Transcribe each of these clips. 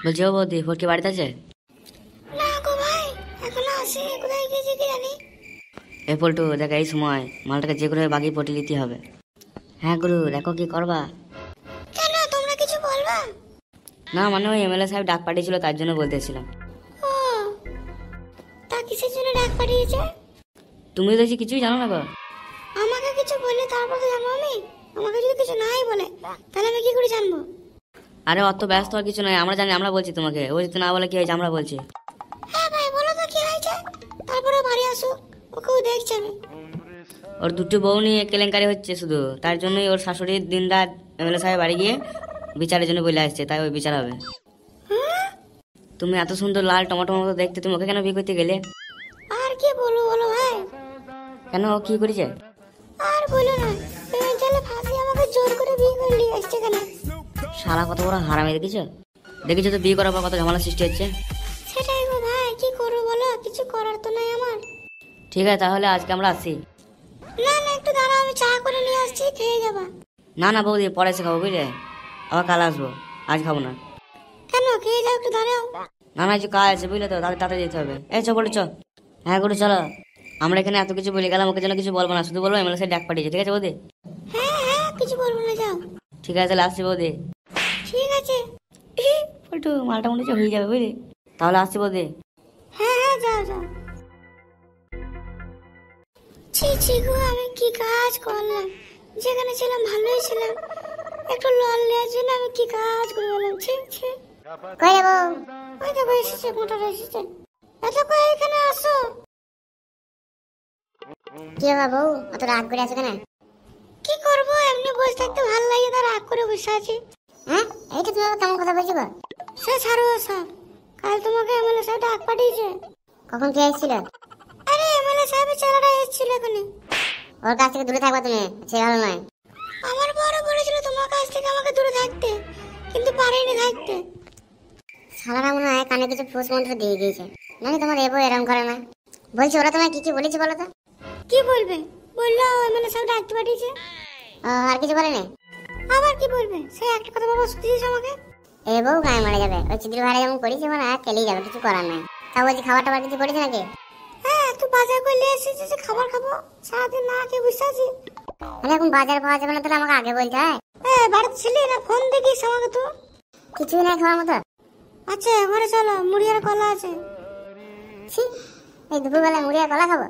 বলছি ও বৌদি ফটকি বাড়িতে আছে? না গো ভাই, এখনো আসে, কোথায় গেছে কি জানি। এ পল্টু দেখ, এই সময় মালটাকে যে করে বাগিয়ে পটি নিতে হবে। হ্যাঁ গুরু, দেখো কি করবা। কেন, তোমরা কিছু বলবা? না মানে ওই এমএলএ সাহেব ডাক পাঠিয়েছিল, তার জন্য বলতেছিলাম। ও, তা কিসের জন্য ডাক পাঠিয়েছে? তুমি দেখছি কিছুই জানো না গো। আমাকে কিছু বললে তারপর তো জানবো আমি। আমাকে যদি কিছু নাই বলে তাহলে আমি কি করে জানবো? আরে অত ব্যস্ত আর কিছু নয়, আমরা জানি, আমরা বলছি তোমাকে। ও যদি না বলে কি হয়েছে আমরা বলছি। হ্যাঁ ভাই, বলো তো কি হয়েছে। তারপরে বাড়ি আসুক, ওকেও দেখছি আমি। ওর দুটো বউ নিয়ে কেলেঙ্কারি হচ্ছে শুধু, তার জন্যই ওর শাশুড়ি দিন রাত এমএলএ সাহেব বাড়ি গিয়ে বিচারের জন্য বলে আসছে, তাই ওই বিচার হবে। তুমি এত সুন্দর লাল টমেটো মতো দেখতে, তুমি ওকে কেন বিয়ে করতে গেলে? আর কি বলবো বলো ভাই। কেন, ও কি করেছে? আর বলো না, প্রেমের জালে ফাঁসি আমাকে জোর করে বিয়ে করে নিয়ে আসছে কেন। শালা কত বড় হারামি, দেখেছো? দেখেছো তো বিয়ে করার পর কত ঝামেলা সৃষ্টি হচ্ছে। সেটাই গো ভাই, কি করবো বলো, কিছু করার তো নাই আমার। ঠিক আছে তাহলে আজকে আমরা আসি। না না, একটু দাঁড়াও, আমি চা করে নিয়ে আসছি, খেয়ে যাবা। না না বৌদি, পরে এসে খাবো বুঝলে, আবার কাল আসবো, আজ খাবো না। কেন, খেয়ে যাও, একটু দাঁড়াও। না না, কিছু কাজ আছে বুঝলে তো, তাদের তাড়াতাড়ি যেতে হবে। এই চো বলে চ। হ্যাঁ গুরু চলো, আমরা এখানে এত কিছু বলে গেলাম, ওকে যেন কিছু বলবো না, শুধু বলবো এমএলএ সাহেব ডাক পাঠিয়েছে, ঠিক আছে বৌদি? হ্যাঁ হ্যাঁ, কিছু বলবো না, যাও। ঠিক আছে তাহলে আসছি বৌদি। ঠিক আছে। একটু মালটা মনে হচ্ছে হয়ে যাবে বুঝলি, তাহলে আসছি বৌদি। হ্যাঁ হ্যাঁ, যাও যাও। ছি ছি গো, আমি কি কাজ করলাম। যেখানে ছিলাম ভালোই ছিলাম, একটু লল নেওয়ার জন্য আমি কি কাজ করে গেলাম। ছি ছি। কই যাবো? ওই দেখো এসেছে, মোটর এসেছে। এত কই, এখানে আসো। কি বাবা বউ, অত রাগ করে আছো কেন? কি করবো, এমনি বসে থাকতে ভালো লাগে, তার রাগ করে বসে আছি। হ্যাঁ, এইটা তুমি আবার কেমন কথা বলছো গো? সে ছাড়ো সব। কাল তোমাকে এমএলএ সাহেব ডাক পাঠিয়েছে। কখন কে এসেছিল? আরে এমএলএ সাহেবের ছেলেটা এসেছিল এখানে। ওর কাছ থেকে দূরে থাকবা তুমি, সে ভালো নয়। আমার বড় বলেছিল তোমার কাছ থেকে আমাকে দূরে থাকতে, কিন্তু পারিনি থাকতে। শালারা মনে হয় কানে কিছু ফুস মন্ত্র দিয়ে গিয়েছে, নাকি তোমার এবো এরম করে না। বলছি ওরা তোমায় কি কি বলেছে বলো তো? কি বলবে, বললো এমএলএ সাহেব ডাকতে পাঠিয়েছে। আর কিছু বলেনি? আবার কি বলবে, সে একটা কথা বাবা শুনতে দিয়েছে আমাকে। এ বউ গায়ে মারা যাবে, ওই চিত্র ভাড়া যেমন করেছে মানে কেলেই যাবে, কিছু করার নাই। তা বলছি খাবার টাবার কিছু করেছে নাকি? হ্যাঁ, তুই বাজার করে নিয়ে এসেছিস যে খাবার খাবো, সারাদিন না খেয়ে বসে আছি। মানে এখন বাজার পাওয়া যাবে না, তাহলে আমাকে আগে বলতে হয়। বাড়িতে ছিলি না, ফোন দেখিস আমাকে তো। কিছুই নাই খাওয়ার মতো। আচ্ছা ঘরে চলো, মুড়ি আর কলা আছে। ছি, এই দুপুরবেলা মুড়ি আর কলা খাবো?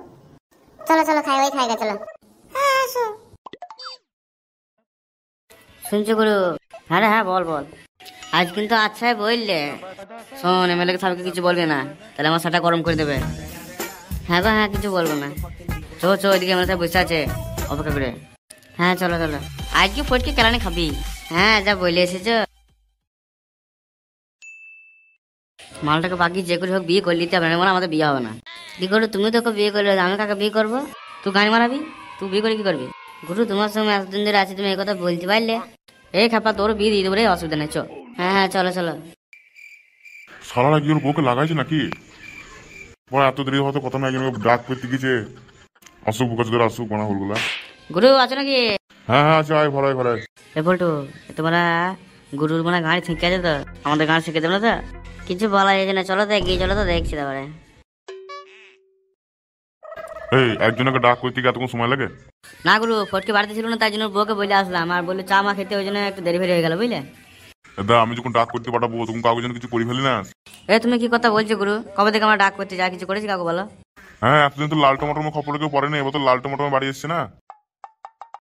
চলো চলো খাই, ওই খাইগা চলো। হ্যাঁ আসো। শুনছো গুরু? হ্যাঁ রে হ্যাঁ, বল বল। আজ কিন্তু আচ্ছা বললে, শোন এমএলএ সাহেবকে কিছু বলবে না, তাহলে আমার সাটা গরম করে দেবে। হ্যাঁ গো হ্যাঁ, কিছু বলবো না। চো চো, ওইদিকে এমএলএ সাহেব বসে আছে অপেক্ষা করে। হ্যাঁ চলো চলো, আজ কি ফটকে কেলানি খাবি? হ্যাঁ যা বলে এসেছো। মালটাকে বাকি যে করে হোক বিয়ে করে নিতে হবে, না আমাদের বিয়ে হবে না। কি করো তুমি, তোকে বিয়ে করলে আমি কাকে বিয়ে করবো? তুই গাড়ি মারাবি? তুই বিয়ে করে কি করবি? গুরু তোমার সঙ্গে এতদিন ধরে আছি, তুমি এই কথা বলতে পারলে? এই খাপা তোর বিয়ে দিয়ে দেবো রে, অসুবিধা নেই, চো। হ্যাঁ হ্যাঁ চলো চলো। শালারা কি ওর বউকে লাগাইছে নাকি? বড় এত দেরি হয়তো কথা নাই, ডাক করতে গেছে। আসুক বুকা চোদের, আসুক বানা হলগুলা। গুরু আছো নাকি? হ্যাঁ হ্যাঁ আছে, আয় ভরাই ভরাই। এ বলটু, তোমরা গুরুর মানে গাড়ি শিখে আছে তো, আমাদের গাড়ি শিখে দেবো না তো? কিছু বলা যায় না, চলো তো এগিয়ে চলো তো, দেখছি তারপরে। এই একজনকে ডাক করতে গিয়ে এতক্ষণ সময় লাগে? না গুরু, ফটকে বাড়িতে ছিল না, তাই জন্য বউকে বলে আসলাম, আর বললো চা মা খেতে, ওই জন্য একটু দেরি ফেরি হয়ে গেল বুঝলে। দা আমি যখন ডাক করতে পাঠাবো তখন কাউকে যেন কিছু করি ফেলি না। এ তুমি কি কথা বলছো গুরু? কবে থেকে আমরা ডাক করতে যা কিছু করেছি কাকু বলো? হ্যাঁ, এতদিন তো লাল টমাটোর খবর কেউ পড়ে না, এবার তো লাল টমাটোর বাড়ি এসছে না।